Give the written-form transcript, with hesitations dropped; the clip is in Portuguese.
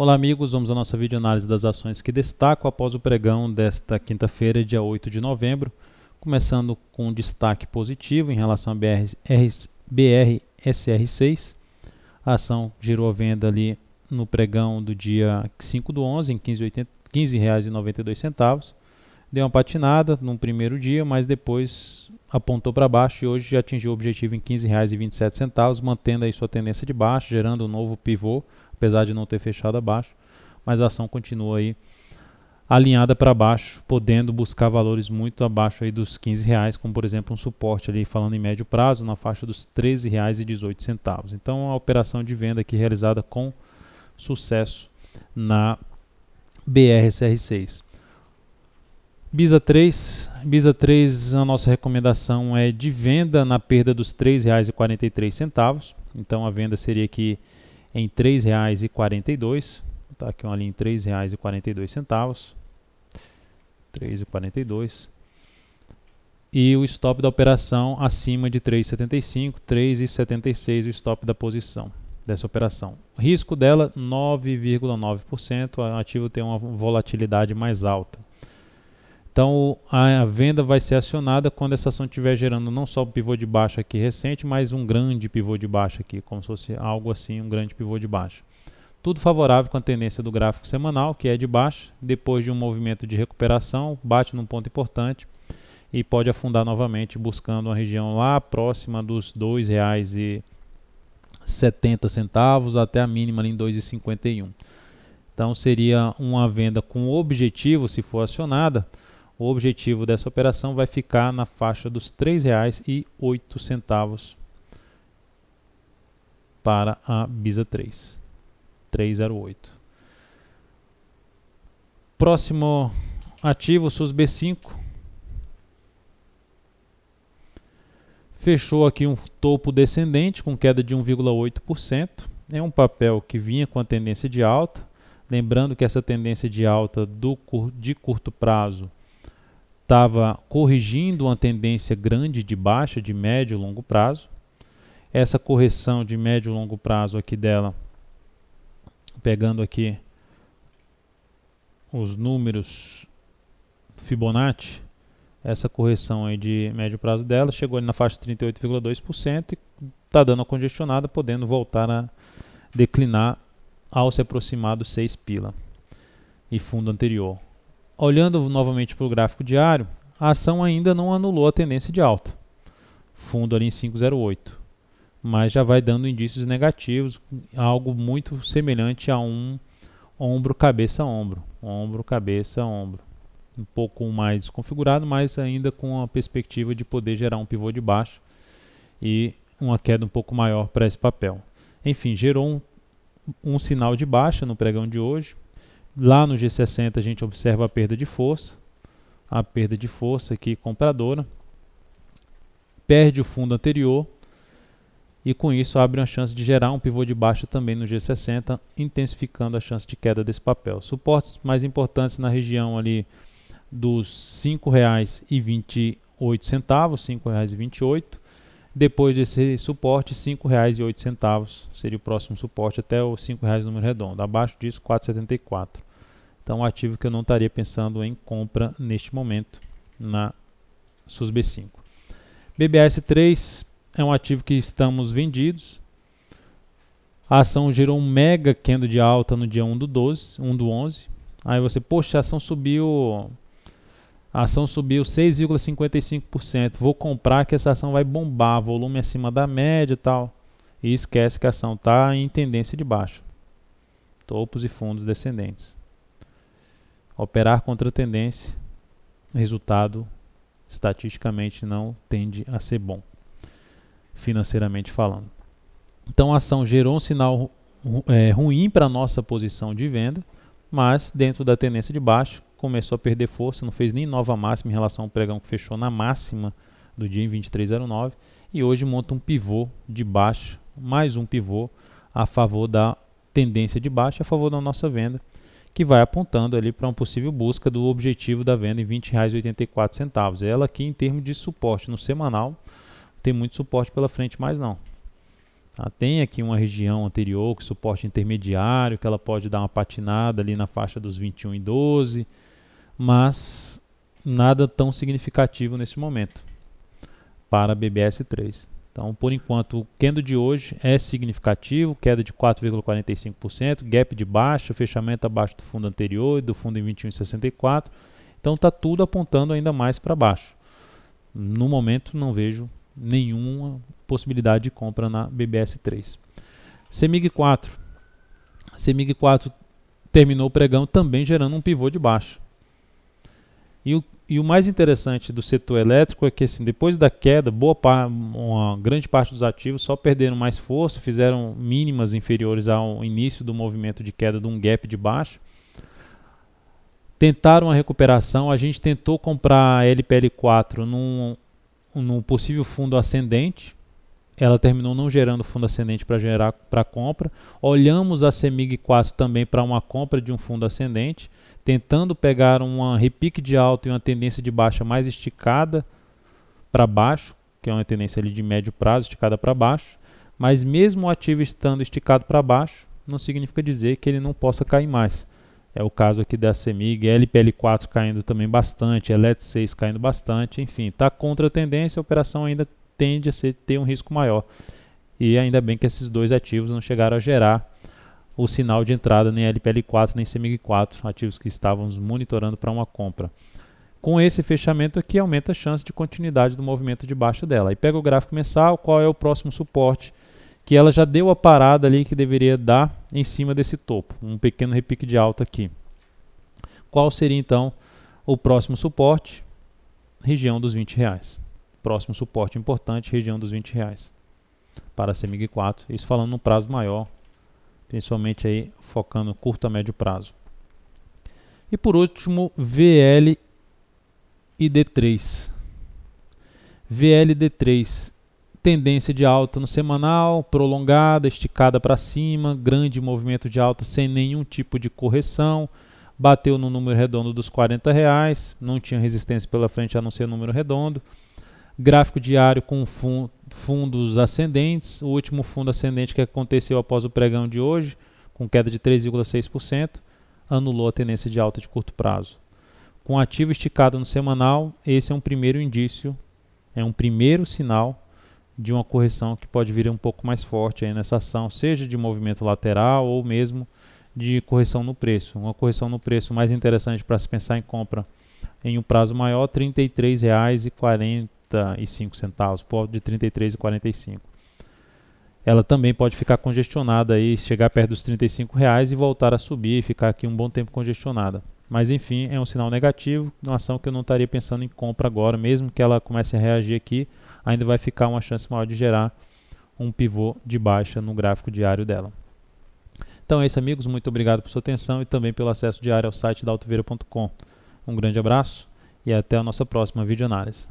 Olá amigos, vamos à nossa videoanálise das ações que destaco após o pregão desta quinta-feira, dia 8 de novembro, começando com um destaque positivo em relação a BRSR6. A ação girou a venda ali no pregão do dia 5/11 em R$ 15,92. Deu uma patinada no primeiro dia, mas depois apontou para baixo e hoje já atingiu o objetivo em R$ 15,27, mantendo aí sua tendência de baixo, gerando um novo pivô, apesar de não ter fechado abaixo, mas a ação continua aí alinhada para baixo, podendo buscar valores muito abaixo aí dos R$ 15, como por exemplo um suporte ali, falando em médio prazo, na faixa dos R$ 13,18. Então a operação de venda aqui realizada com sucesso na BRSR6. BISA3, a nossa recomendação é de venda na perda dos R$ 3,43. Então a venda seria aqui em R$ 3,42. Tá aqui uma linha em R$ 3,42. 3,42. E o stop da operação acima de 3,75, 3,76 o stop da posição dessa operação. O risco dela 9,9%, o ativo tem uma volatilidade mais alta. Então a venda vai ser acionada quando essa ação estiver gerando não só o pivô de baixa aqui recente, mas um grande pivô de baixa aqui, como se fosse algo assim, um grande pivô de baixa. Tudo favorável com a tendência do gráfico semanal, que é de baixa, depois de um movimento de recuperação, bate num ponto importante e pode afundar novamente, buscando uma região lá próxima dos R$ 2,70 até a mínima ali em R$ 2,51. Então seria uma venda com objetivo, se for acionada, o objetivo dessa operação vai ficar na faixa dos R$ 3,08 para a BISA3. 308. Próximo ativo, SUSB5. Fechou aqui um topo descendente com queda de 1,8%. É um papel que vinha com a tendência de alta. Lembrando que essa tendência de alta de curto prazo estava corrigindo uma tendência grande de baixa de médio e longo prazo. Essa correção de médio e longo prazo aqui dela, pegando aqui os números Fibonacci, essa correção aí de médio prazo dela chegou ali na faixa de 38,2% e está dando uma congestionada, podendo voltar a declinar ao se aproximar dos 6 pila e fundo anterior. Olhando novamente para o gráfico diário, a ação ainda não anulou a tendência de alta, fundo ali em 5,08, mas já vai dando indícios negativos, algo muito semelhante a um ombro, cabeça, ombro, ombro, cabeça, ombro, um pouco mais configurado, mas ainda com a perspectiva de poder gerar um pivô de baixo e uma queda um pouco maior para esse papel. Enfim, gerou um sinal de baixa no pregão de hoje. Lá no G60 a gente observa a perda de força aqui compradora, perde o fundo anterior e com isso abre uma chance de gerar um pivô de baixa também no G60, intensificando a chance de queda desse papel. Suportes mais importantes na região ali dos R$ 5,28, R$ 5,28. Depois desse suporte, R$ 5,08 seria o próximo suporte até o R$ 5,00 número redondo. Abaixo disso, R$ 4,74. Então, um ativo que eu não estaria pensando em compra neste momento na SUSB5. BBAS3 é um ativo que estamos vendidos. A ação gerou um mega candle de alta no dia 1 do 11. Aí você, poxa, a ação subiu 6,55%. Vou comprar que essa ação vai bombar, volume acima da média e tal. E esquece que a ação está em tendência de baixa. Topos e fundos descendentes. Operar contra a tendência, resultado estatisticamente não tende a ser bom, financeiramente falando. Então a ação gerou um sinal ruim para a nossa posição de venda, mas dentro da tendência de baixa começou a perder força, não fez nem nova máxima em relação ao pregão que fechou na máxima do dia em 23,09 e hoje monta um pivô de baixa, mais um pivô a favor da tendência de baixa, a favor da nossa venda, que vai apontando ali para uma possível busca do objetivo da venda em R$ 20,84. Ela aqui em termos de suporte no semanal, tem muito suporte pela frente, mas não. Tem aqui uma região anterior com suporte intermediário, que ela pode dar uma patinada ali na faixa dos 21,12, mas nada tão significativo nesse momento para a BBS3. Então, por enquanto, o candle de hoje é significativo, queda de 4,45%, gap de baixa, fechamento abaixo do fundo anterior e do fundo em 21,64. Então, está tudo apontando ainda mais para baixo. No momento, não vejo nenhuma possibilidade de compra na BBS3. CEMIG 4. CEMIG 4 terminou o pregão também gerando um pivô de baixa. E o mais interessante do setor elétrico é que assim, depois da queda, uma grande parte dos ativos só perderam mais força, fizeram mínimas inferiores ao início do movimento de queda de um gap de baixa. Tentaram a recuperação, a gente tentou comprar a LPL4 num possível fundo ascendente. Ela terminou não gerando fundo ascendente para compra. Olhamos a CEMIG 4 também para uma compra de um fundo ascendente, tentando pegar uma repique de alta e uma tendência de baixa mais esticada para baixo, que é uma tendência ali de médio prazo, esticada para baixo. Mas mesmo o ativo estando esticado para baixo, não significa dizer que ele não possa cair mais. É o caso aqui da CEMIG, LPL4 caindo também bastante, LET6 caindo bastante, enfim, está contra a tendência, a operação ainda tende a ter um risco maior. E ainda bem que esses dois ativos não chegaram a gerar o sinal de entrada nem LPL4 nem CEMIG4, ativos que estávamos monitorando para uma compra. Com esse fechamento aqui, aumenta a chance de continuidade do movimento de baixa dela. Aí pega o gráfico mensal, qual é o próximo suporte, que ela já deu a parada ali que deveria dar em cima desse topo, um pequeno repique de alta aqui. Qual seria então o próximo suporte? Região dos R$20. Próximo suporte importante, região dos R$20 para a CEMIG 4, isso falando no prazo maior, principalmente aí focando curto a médio prazo. E por último, VL e D3. VL e D3, tendência de alta no semanal, prolongada, esticada para cima, grande movimento de alta sem nenhum tipo de correção, bateu no número redondo dos R$40, não tinha resistência pela frente a não ser número redondo. Gráfico diário com fundos ascendentes, o último fundo ascendente que aconteceu após o pregão de hoje, com queda de 3,6%, anulou a tendência de alta de curto prazo. Com ativo esticado no semanal, esse é um primeiro indício, é um primeiro sinal de uma correção que pode vir um pouco mais forte aí nessa ação, seja de movimento lateral ou mesmo de correção no preço. Uma correção no preço mais interessante para se pensar em compra em um prazo maior, R$ 33,45, pode de R$ 33,45. Ela também pode ficar congestionada aí, chegar perto dos R$ 35 e voltar a subir e ficar aqui um bom tempo congestionada. Mas enfim, é um sinal negativo, uma ação que eu não estaria pensando em compra agora, mesmo que ela comece a reagir aqui, ainda vai ficar uma chance maior de gerar um pivô de baixa no gráfico diário dela. Então é isso, amigos, muito obrigado por sua atenção e também pelo acesso diário ao site da Altoveira.com. Um grande abraço e até a nossa próxima videoanálise.